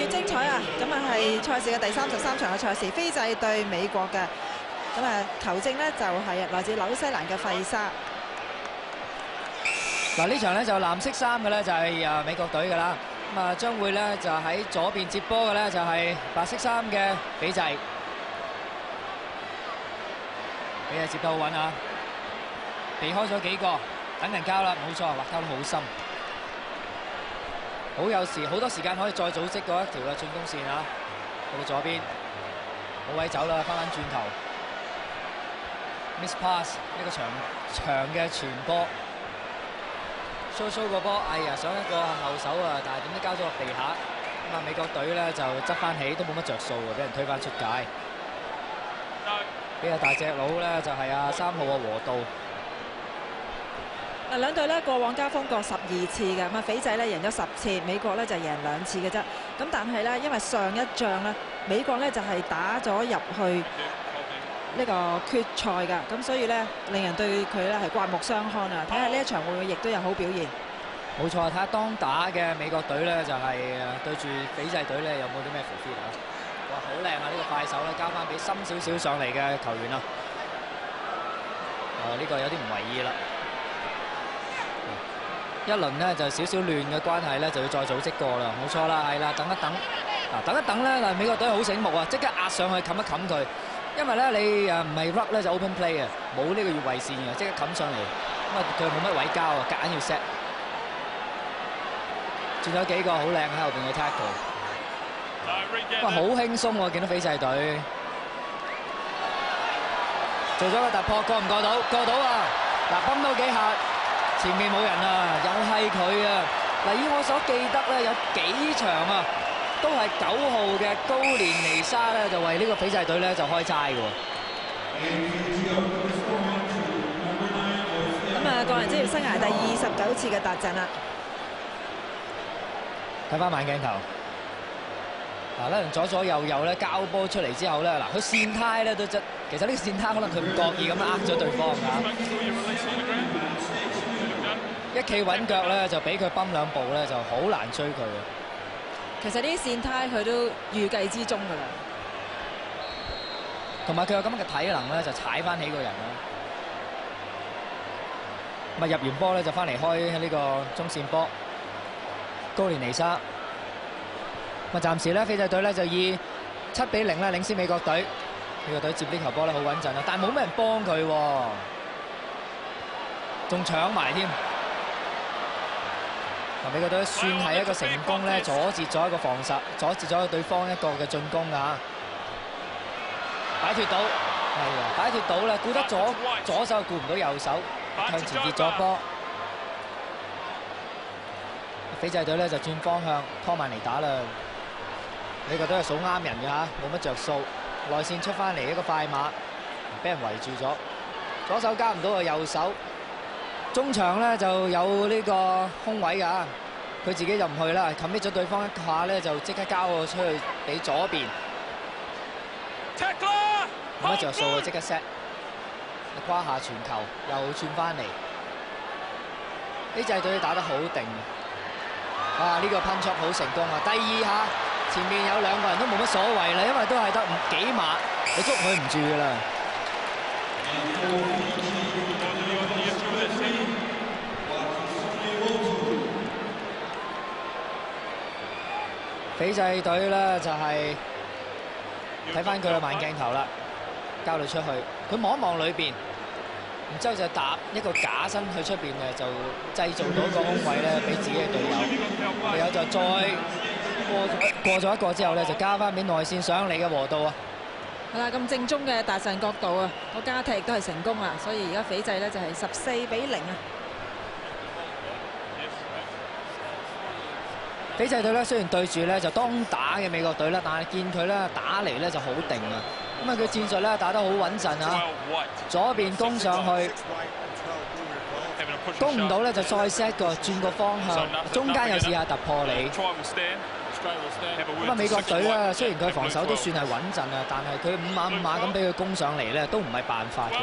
越精彩啊！咁啊係賽事嘅第33場嘅賽事，斐濟對美國嘅。咁啊球證呢就係來自紐西蘭嘅費沙。嗱呢場咧就藍色衫嘅咧就係美國隊㗎啦。咁啊將會咧就喺左邊接波嘅咧就係白色衫嘅斐濟。斐濟接得好穩啊！避開咗幾個，等人交啦，冇錯，話交得好深。好有時好多時間可以再組織嗰一條嘅進攻線啊！去到左邊，冇位走啦，翻轉頭 ，miss pass 一個長嘅傳波 ，show 個波，哎呀，想一個後手啊，但係點知交咗落地下，咁啊美國隊咧就執翻起，都冇乜着數啊，俾人推翻出界。俾阿大隻佬咧就係阿3號嘅和道。嗱兩隊咧過往交鋒過12次嘅，咁啊斐濟咧贏咗10次，美國咧就贏2次嘅啫。咁但係咧因為上一仗咧美國咧就係打咗入去呢個決賽㗎，咁所以咧令人對佢咧係刮目相看啊！睇下呢一場會唔會亦都有好表現？冇錯，睇下當打嘅美國隊咧就係對住斐濟隊咧有冇啲咩 fit 啊！哇，好靚啊！呢個快手咧交翻俾深少少上嚟嘅球員啦。呢個有啲唔為意啦。一輪呢就少少亂嘅關係咧，就要再組織過啦，冇錯啦，係啦，等一等，嗱等一等咧，嗱美國隊好醒目啊，即刻壓上去冚一冚佢，因為咧你唔係 ruck 咧就 open play 啊，冇呢個越位線嘅，即刻冚上嚟，咁啊佢冇乜位交啊，夾硬要 set， 轉咗幾個好靚喺後邊嘅 tackle， 哇好輕鬆喎，見到斐濟隊做咗個突破，過唔過到？過到啊！嗱崩到幾下。前面冇人啊，又係佢啊！嗱，以我所記得咧，有幾場啊，都係9號嘅高連尼沙咧，就為呢個斐濟隊咧就開齋嘅喎。咁啊，個人職業生涯第29次嘅達陣啦。睇翻慢鏡頭，嗱咧左左右右咧交波出嚟之後咧，嗱佢線態咧都其實呢個線態可能佢唔覺意咁呃咗對方㗎。一企穩腳咧，就俾佢泵2步咧，就好難追佢嘅。其實呢啲線態佢都預計之中㗎啦。同埋佢有咁嘅體能咧，就踩翻起個人啦。咁啊入完波咧，就翻嚟開呢個中線波。高連尼沙。咁啊暫時咧，斐濟隊咧就以7-0咧領先美國隊。美國隊接呢球波咧好穩陣啊，但係冇咩人幫佢喎，仲搶埋添。美國隊算係一個成功咧，阻截咗一個防守，阻截咗對方一個嘅進攻㗎。擺脫到，係啊，擺脫到啦，顧得左手顧唔到右手，向前跌咗波。斐濟隊咧就轉方向拖慢嚟打啦。美國隊係數啱人嘅嚇，冇乜着數。內線出翻嚟一個快馬，俾人圍住咗，左手交唔到個右手。中場咧就有呢個空位㗎，佢自己就唔去啦，commit咗對方一下咧就即刻交個出去俾左邊，冇乜着數啊！即刻 set， 胯下傳球又轉翻嚟，呢隻隊打得好定，啊呢個噴出好成功啊！第2下前面有2個人都冇乜所謂啦，因為都係得幾碼，你捉佢唔住㗎啦。斐濟隊咧就係睇翻佢嘅慢鏡頭啦，交到出去，佢望一望裏邊，然之後就搭一個假身去出邊嘅，就製造到個空位咧俾自己嘅隊友，隊友就再過咗一個之後咧，就交翻俾內線上嚟嘅和道啊。係啦，咁正宗嘅達陣角度啊，個加踢亦都係成功啦，所以而家斐濟咧就係14-0啊。斐濟隊咧雖然對住咧就當打嘅美國隊啦，但係見佢咧打嚟咧就好定啊。咁啊佢戰術咧打得好穩陣啊，左邊攻上去，攻唔到咧就再 set 個轉個方向，中間又試下突破你。咁啊美國隊咧雖然佢防守都算係穩陣啊，但係佢5碼咁俾佢攻上嚟咧都唔係辦法嘅。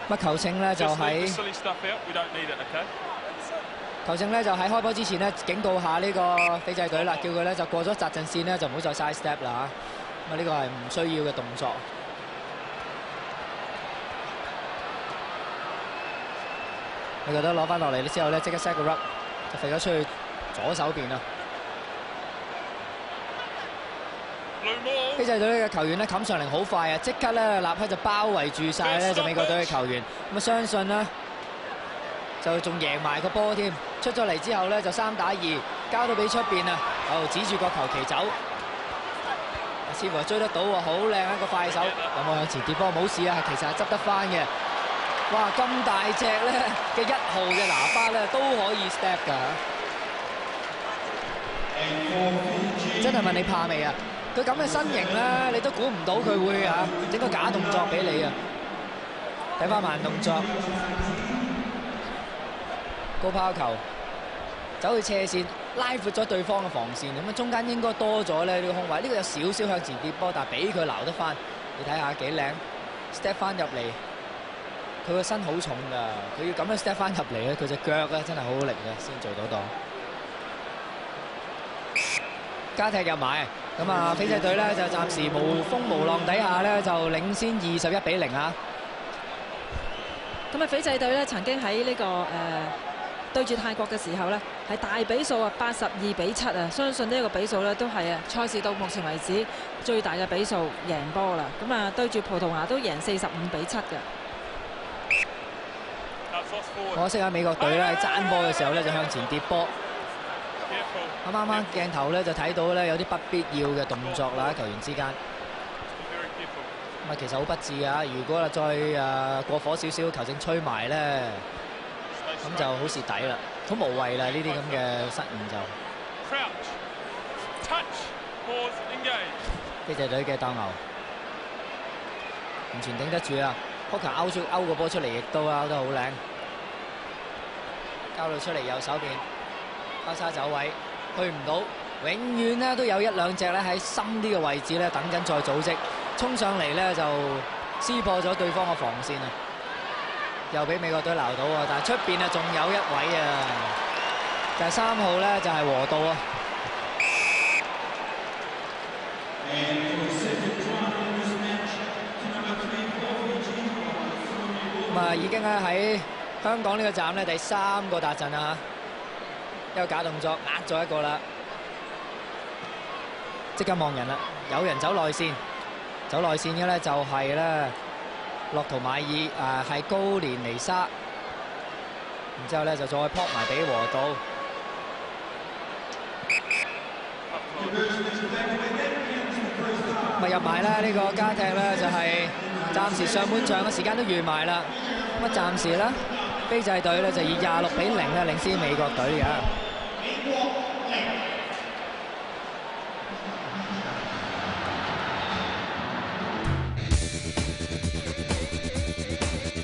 乜球證咧就喺開波之前咧警告下呢個斐濟隊啦，叫佢咧就過咗紮陣線咧就唔好再 side step 啦嚇。咁啊呢個係唔需要嘅動作。你覺得攞翻落嚟之後咧，即刻 set 個 rub 就飛咗出去左手邊啦。斐濟隊嘅球員咧冚上嚟好快啊！即刻咧立刻就包圍住晒咧就美國隊嘅球員。咁啊相信咧就仲贏埋個波添。出咗嚟之後咧就3打2，交到俾出邊啊！指住個球旗走，似乎係追得到喎，好靚一個快手。有冇向前跌波？冇事啊，其實係執得翻嘅。哇！咁大隻咧嘅1號嘅拿巴咧都可以 step 㗎。真係問你怕未啊？佢咁嘅身形咧，你都估唔到佢會整個假動作俾你啊！睇翻慢動作，高拋球走去斜線，拉闊咗對方嘅防線，咁啊中間應該多咗咧呢個空位，呢個有少少向前跌波，但係俾佢撈得翻，你睇下幾靚 ，step 翻入嚟，佢個身好重㗎，佢要咁樣 step 翻入嚟咧，佢隻腳咧真係好好力嘅，先做到檔。加踢入埋，咁啊斐濟隊咧就暫時無風無浪底下咧就領先21比0啊！咁啊斐濟隊咧曾經喺呢個對住泰國嘅時候咧係大比數啊82比7啊，相信呢一個比數咧都係賽事到目前為止最大嘅比數贏波啦。咁啊對住葡萄牙都贏45比7嘅。可惜啊美國隊咧喺爭波嘅時候咧就向前跌波。啱啱鏡頭咧就睇到咧有啲不必要嘅動作啦，球員之間。咁啊其實好不智啊！如果再過火少少，球證吹埋咧，咁就好蝕底啦，好無謂啦！呢啲咁嘅失誤就。斐濟隊嘅鬥牛，完全頂得住啊！撲球勾個波出嚟，亦都勾得好靚，交到出嚟右手邊，交叉走位。去唔到，永遠咧都有1兩隻咧喺深啲嘅位置咧等緊再組織，衝上嚟咧就撕破咗對方嘅防線啊！又俾美國隊撈到啊！但係出邊啊仲有1位啊，就係3號咧就係和道啊！咁啊已經咧喺香港呢個站咧第3個達陣啊！一個假動作壓咗一個啦，即刻望人啦，有人走內線嘅咧就係咧洛圖馬爾係高連尼沙，然之後咧就再撲埋俾和道，咪入埋啦呢個加踢咧就係暫時上半場嘅時間都完埋啦，咁啊暫時咧斐濟隊咧就以26比0咧領先美國隊嘅。